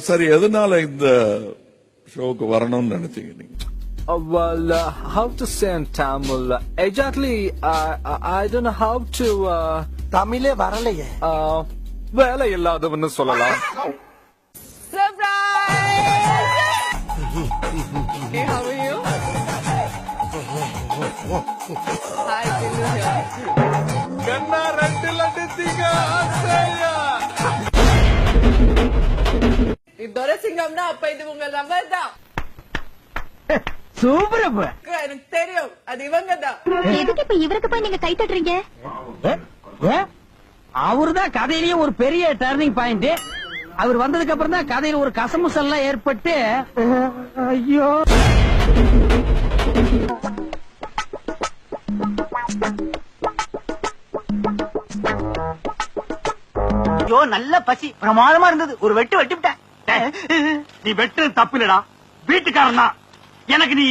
சரி, எதனால இந்த ஷோக்கு வரணும்னு நினைச்சீங்க நீங்க? Well, how to say in Tamil? Exactly, I don't know how to. தமிழே வரலையே. வேலை இல்லாதவன்னு சொல்லலாம். Surprise! Hey, how are you? Hi, Gillu here. கண்ணா ரெண்டு லட்டுத்தீங்க ஆசையா. இதோட சிங்கம்னா அப்ப இது உங்க லவர் தான். சூப்பர். எனக்கு தெரியும், அது இவங்க தான். எதுக்கு இப்ப இவருக்கு போய் நீங்க கை தட்டுறீங்க? அவருதான் கதையிலேயே ஒரு பெரிய டர்னிங் பாயிண்ட். அவர் வந்ததுக்கு அப்புறம் தான் கதையில ஒரு கசமுசல்லாம் ஏற்பட்டு, ஐயோ ஐயோ நல்ல பசி பிரமாதமா இருந்தது. ஒரு வெட்டு வெட்டிவிட்டேன். நீ வெட்டு தப்பில்லடா, வீட்டுக்காரன் தான். எனக்கு நீ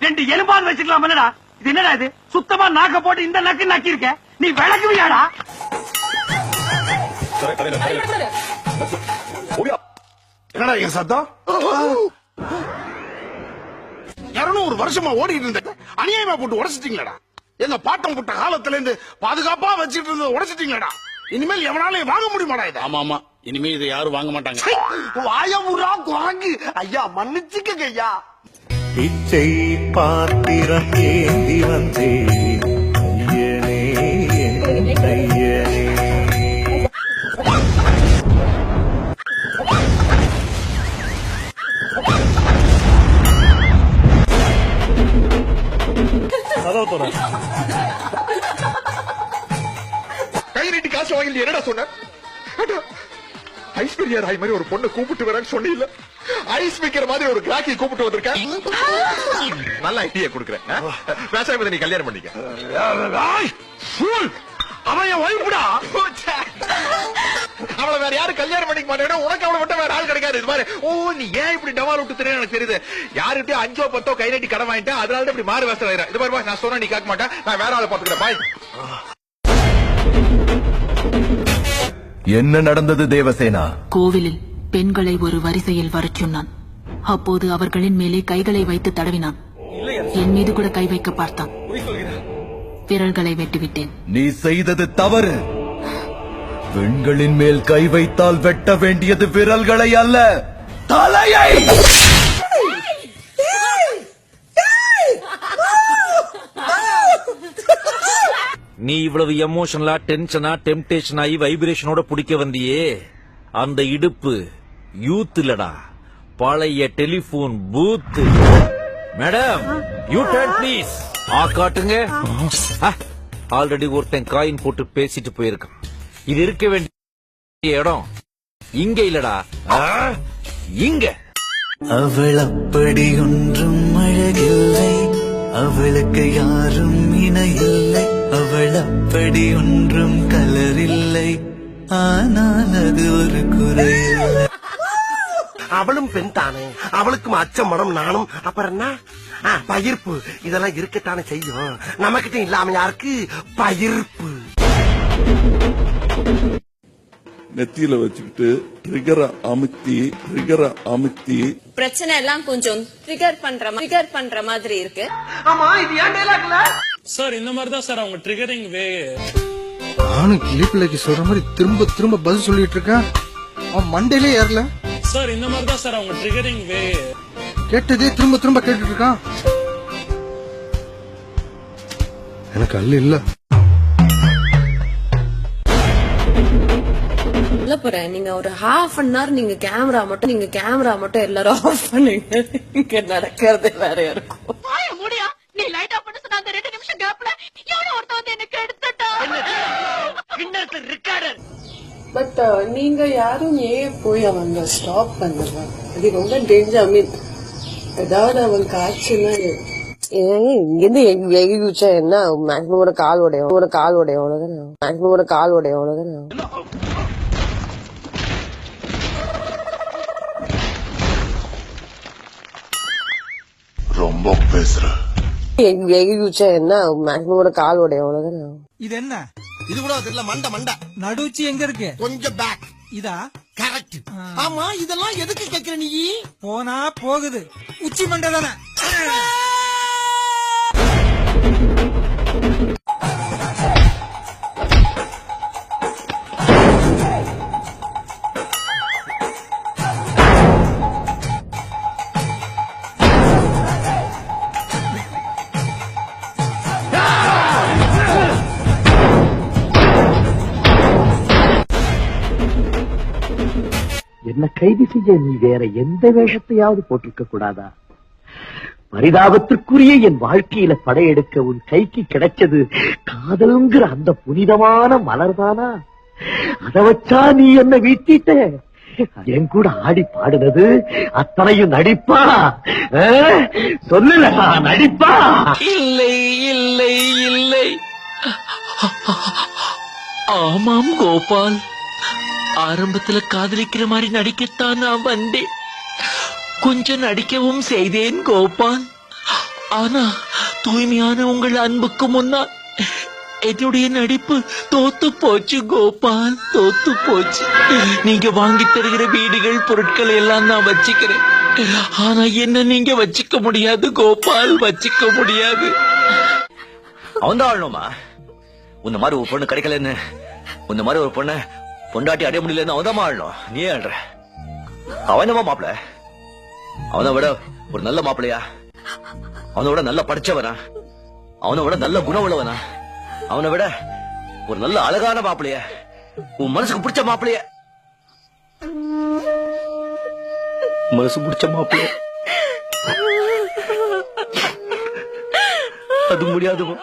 2 எலும்பான் வச்சுக்கலாம். என்னடா இது? என்னடா இது? சுத்தமா நாக்க போட்டு இந்த நக்கு நக்கி இருக்க. நீ விளக்குவியாடா? என்னடா என் சத்தம்? 200 வருஷமா ஓடிட்டு இருந்த அநியாயமா போட்டு உடைச்சிட்டீங்களடா. எங்க பாட்டம் போட்ட காலத்துல இருந்து பாதுகாப்பா வச்சிட்டு இருந்தது உடைச்சிட்டீங்களடா. இனிமேல் எவனாலே வாங்க முடியுமாடா இது? ஆமா ஆமா, இனிமே இதை யாரும் வாங்க மாட்டாங்க. வாயமுறா குரங்கு. ஐயா மன்னிச்சுக்கங்க ஐயா. பிச்சை பாத்திரம் ஏந்தி வந்தேன் ஐயனே, என் ஐயனே. கை நீட்டி காசு வாங்கி என்னடா சொன்ன? ஐஸ்வர்யா ராய் மாதிரி ஒரு பொண்ணை கூப்பிட்டு வரேன்னு சொன்னீங்க. ஐஸ் வைக்கிற மாதிரி ஒரு கிராக்கி கூப்பிட்டு வந்திருக்கேன். நல்ல ஐடியா கொடுக்குறேன். பேசாம நீ கல்யாணம் பண்ணிக்க. அவன் என் வைஃப்டா. அவளை வேற யாரும் கல்யாணம் பண்ணிக்க மாட்டேன். உனக்கு அவளை மட்டும் வேற ஆள் கிடைக்காது. இது மாதிரி நீ ஏன் இப்படி டவால் விட்டு தெரியும் எனக்கு தெரியுது. யாருக்கிட்டயும் 5 10 கை நீட்டி கடன் வாங்கிட்டேன். அதனால இப்படி மாறு வேஸ்ட் ஆயிரும். இது மாதிரி நான் சொன்னா நீ கேட்க மாட்டேன். நான் வேற ஆளை பாத்துக்கிறேன். பாய். என்ன நடந்தது தேவசேனா? கோவிலில் பெண்களை ஒரு வரிசையில் வரச் சொன்னான். அப்போது அவர்களின் மேலே கைகளை வைத்து தடவினான். என் மீது கூட கை வைக்க பார்த்தான். விரல்களை வெட்டிவிட்டேன். நீ செய்தது தவறு. பெண்களின் மேல் கை வைத்தால் வெட்ட வேண்டியது விரல்களை அல்ல, தலையை. நீ இவ்வளவு எமோஷனலா, டென்ஷனா, டெம்டேஷன் ஆகி வைப்ரேஷனோட பிடிக்க வந்தியே, அந்த இடுப்பு யூத் இல்லடா, பழைய telephone booth. Madam, you turn please. காட்டுங்க. ஆல்ரெடி ஒருத்தன் காயின் போட்டு பேசிட்டு போயிருக்கான். இது இருக்க வேண்டிய இடம் இங்க இல்லடா, இங்க. அவள் அப்படி ஒன்றும் அழகில்லை, அவளுக்கு யாரும் இணையில்லை. அவள் அப்படி ஒன்றும் கலரில்லை, ஆனால் அது ஒரு குறையில்லை. அவளும் பெண் தானே, அவளுக்கும் அச்சம் மனம் நானும். அப்புறம் என்ன பயிர்ப்பு இதெல்லாம் இருக்கத்தானே செய்யும். நமக்கிட்ட இல்லாம யாருக்கு பயிர்ப்பு? நெத்தியில வச்சுக்கிட்டு ட்ரிகரை அமுத்தி பிரச்சனை எல்லாம் கொஞ்சம் ட்ரிகர் பண்ற மாதிரி இருக்கு. ஆமா இது ஏன் டைலாக்ல? சார் இந்த மாதிரி தான் சார் அவங்க ட்ரிகரிங் வே. நானும் கிளிப்பிள்ளைக்கு சொல்ற மாதிரி திரும்ப திரும்ப பதில் சொல்லிட்டு இருக்கேன். அவன் மண்டையிலே ஏறல. சார் இந்த மாதிரி தான் சார் அவங்க ட்ரிகரிங் வே. கேட்டதே திரும்ப திரும்ப கேட்டுட்டு இருக்கான். எனக்கு அல்ல இல்ல. நீங்க ஒரு half an hour நீங்க கேமரா மட்டும் எல்லாரும் ஆஃப் பண்ணுங்க. இங்க நடக்கிறதே வேற இருக்கும். நீ லைட் ஆஃப் பண்ண சொன்ன அந்த 2 நிமிஷம் கேப்ல எவனோ ஒருத்தன் வந்து எனக்கு எடுத்துட்டா. பட் நீங்க யாரும் ஏன் போய் அவங்க ஸ்டாப் பண்ணுங்க? அது ரொம்ப டேஞ்சர். ஐ மீன் ஏதாவது அவங்க ஆச்சுன்னா இங்கிருந்து எங்க குச்சா என்ன மேக்ஸிமம் கால் உடையும் அவ்வளவுதானே. ரொம்ப பேசுற. எங்க குச்சா என்ன மேக்ஸிமம் கால் உடையும் அவ்வளவுதானே. இது என்ன? இது கூட தெரியல. மண்டை நடுச்சி எங்க இருக்கு? கொஞ்சம் பேக். இதா கரெக்ட். கரெக்ட். ஆமா இதெல்லாம் எதுக்கு கேக்குற நீ? போனா போகுது, உச்சி மண்டை தானே. என்ன கைது செய்ய நீ வேற எந்த வேஷத்தையாவது போட்டிருக்க கூடாதா? பரிதாபத்திற்குரிய என் வாழ்க்கையில படையெடுக்க உன் கைக்கு கிடைச்சது காதலுங்கிற அந்த புனிதமான மலர்தானா? அத வச்சா நீ என்ன வீட்டிட்ட? என் கூட ஆடி பாடுனது அத்தனையும் நடிப்பா? சொல்லுடா, நடிப்பா? இல்லை இல்லை இல்லை. ஆமாம் கோபால், ஆரம்பத்துல காதலிக்கிற மாதிரி நடிக்கத்தான் நான் வந்தேன். கொஞ்சம் நடிக்கவும் செய்தேன் கோபால். ஆனா தூய்மையான உங்கள் அன்புக்கு முன்னால் என்னுடைய நடிப்பு தோத்து போச்சு கோபால், தோத்து போச்சு. நீங்க வாங்கி தருகிற வீடுகள் பொருட்கள் எல்லாம் நான் வச்சுக்கிறேன். ஆனா என்ன நீங்க வச்சுக்க முடியாது கோபால், வச்சுக்க முடியாது. அவன் தான் ஆளணுமா? உன்ன மாதிரி ஒரு பொண்ணு கிடைக்கலன்னு, உன்ன மாதிரி ஒரு பொண்ணு பொண்டாட்டி அடைய முடியலன்னு அவன் தான் ஆளணும். நீ ஆள்ற. அவன் என்னமா மாப்பிள்ள? அவனை விட ஒரு நல்ல மாப்பிள்ளையா? அவனை விட நல்ல படிச்சவனா? அவனை விட நல்ல குணம் உள்ளவனா? அவனை விட ஒரு நல்ல அழகான மாப்பிள்ளைய, உன் மனசுக்கு பிடிச்ச மாப்பிள்ளைய, மனசு பிடிச்ச மாப்பிள்ளைய, அது முடியாதுமா.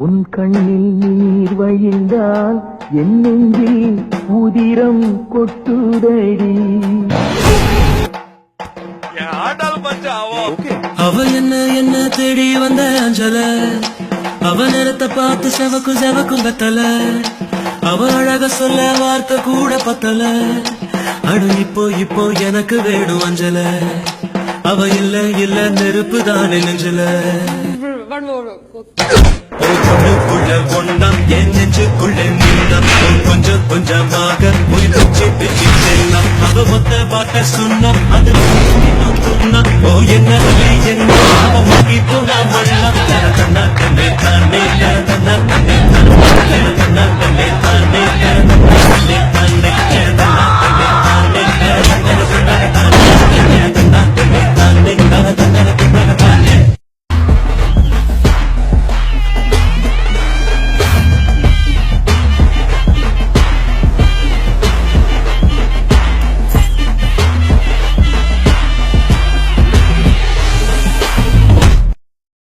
உன் கண்ணில் நீர் வழிந்தால் என் நெஞ்சில் உதிரம் கொட்டுதடி. அவ என்ன தேடி வந்த அஞ்சல, அவ நேரத்தை பார்த்து செவக்கும் கத்தல, அவ அழக சொல்ல வார்த்தை கூட பத்தல. அடு இப்போ எனக்கு வேணும் அஞ்சல, அவ இல்ல நெருப்பு தானே நெஞ்சல. பொண்ணுக்குள்ள ஒண்ணம் என் நெஞ்சுக்குள்ள நீளம், கொஞ்சம் கொஞ்சமாக உயிர்ச்சி பிச்சு செல்லம். அவ மொத்த பாட்ட சொன்னோம், அது ஓ என்ன என்ன அவ வாங்கி போனா மண்ணம் கண்ணா